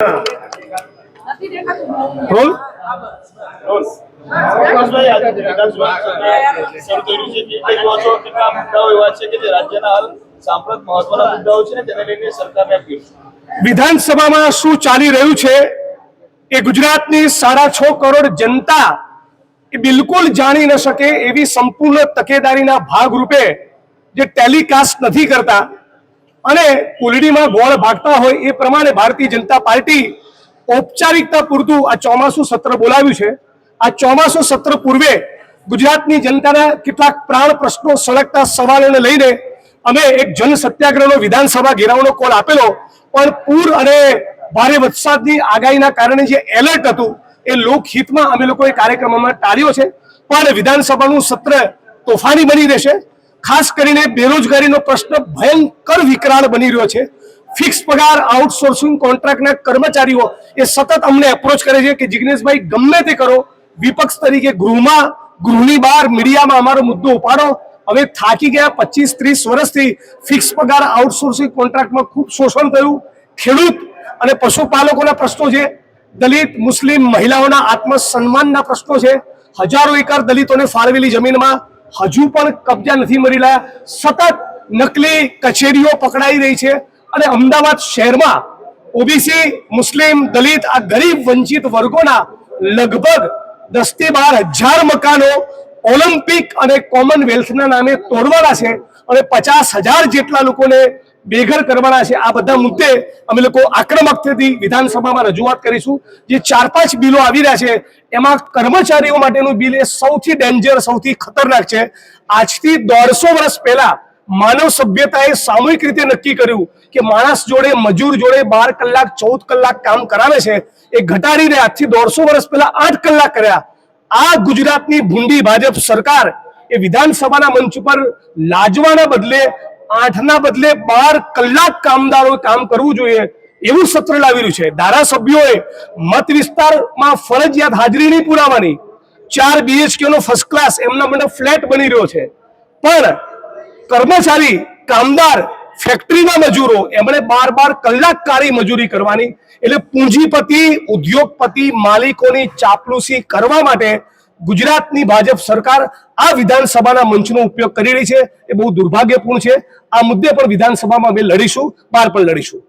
Role વિધાનસભામાં શું ચાલી રહ્યું છે એ ગુજરાતની 6.5 કરોડ જનતા એ બિલકુલ જાણી ન શકે એવી સંપૂર્ણ તકેદારીના ભાગરૂપે જે ટેલિકાસ્ટ નથી કરતા અને કુલડીમાં ગોળ ભાગતા હોય એ પ્રમાણે ભારતીય જનતા પાર્ટી ઔપચારિકતા પૂરતું આ ચોમાસું સત્ર બોલાવ્યું છે। આ ચોમાસું સત્ર પૂર્વે ગુજરાતની જનતાના કેટલાક પ્રાણ પ્રશ્નો સળગતા સવાલોને લઈને અમે એક જન સત્યાગ્રહનો વિધાનસભા ઘેરાવનો કોલ આપેલો, પણ પૂર અને ભારે વરસાદની આગાહીના કારણે જે એલર્ટ હતું એ લોકહિતમાં અમે લોકોએ કાર્યક્રમમાં ટાળ્યો છે। પણ વિધાનસભાનું સત્ર તોફાની બની રહેશે। ખાસ કરીને બેરોજગારીનો પ્રશ્ન ભયંકર વિકરાળ બની રહ્યો છે। ફિક્સ પગાર આઉટસોર્સિંગ કોન્ટ્રાક્ટના કર્મચારીઓ એ સતત અમને એપ્રોચ કરે છે કે જિગ્નેશભાઈ ગમે તે કરો, વિપક્ષ તરીકે ગૃહમાં, ગૃહની બહાર, મીડિયામાં અમારો મુદ્દો ઉપાડો। હવે થાકી ગયા। 25-30 વર્ષથી ફિક્સ પગાર આઉટસોર્સિંગ કોન્ટ્રાક્ટમાં ખૂબ શોષણ થયું। ખેડૂત અને પશુપાલકોના પ્રશ્નો છે, દલિત મુસ્લિમ મહિલાઓના આત્મસન્માનના પ્રશ્નો છે। હજારો એકર દલિતોને ફાળવેલી જમીનમાં હજુ પણ કબજા નથી મળી રહ્યા। સતત નકલી કચેરીઓ પકડાઈ રહી છે અને અમદાવાદ શહેરમાં ઓબીસી, મુસ્લિમ, દલિત આ ગરીબ વંચિત વર્ગોના લગભગ 10-12 હજાર મકાનો ઓલિમ્પિક અને કોમનવેલ્થના નામે તોડવાના છે અને 50,000 જેટલા લોકોને બેઘર કરવાના છે। આ બધા મુદ્દે અમે લોકો આક્રમકતાથી વિધાનસભામાં રજૂઆત કરીશું। જે 4-5 બિલો આવી રહ્યા છે એમાં કર્મચારીઓ માટેનું બિલ એ સૌથી ડેન્જર, સૌથી ખતરનાક છે। આજથી 150 વર્ષ પહેલા માનવ સભ્યતાએ સામૂહિક રીતે નક્કી કર્યું કે માણસ જોડે, મજૂર જોડે 12 કલાક 14 કલાક કામ કરાવે છે, એ ઘટાડીને આજથી 150 વર્ષ પહેલા 8 કલાક કર્યા। આ ગુજરાતની ભૂંડી ભાજપ સરકાર એ વિધાનસભાના મંચ ઉપર લાજવાના બદલે 8ના બદલે 12 કલાક કામદારોએ કામ કરવું જોઈએ એવું સત્ર લાવી રહ્યું છે। ધારાસભ્યોએ મત વિસ્તારમાં ફરજિયાત હાજરી નહીં પુરાવાની। 4 BHK નો ફર્સ્ટ ક્લાસ એમના માટે ફ્લેટ બની રહ્યો છે, પણ કર્મચારી, કામદાર, ફેક્ટરીના મજૂરો એમણે 12 કલાક કાળી મજૂરી કરવાની। એટલે પૂંજીપતિ, ઉદ્યોગપતિ, માલિકોની ચાપલુસી કરવા માટે ગુજરાતની ભાજપ સરકાર આ વિધાનસભાના મંચનો ઉપયોગ કરી રહી છે। એ બહુ દુર્ભાગ્યપૂર્ણ છે। આ મુદ્દે પણ વિધાનસભામાં અમે લડીશું, બહાર પણ લડીશું।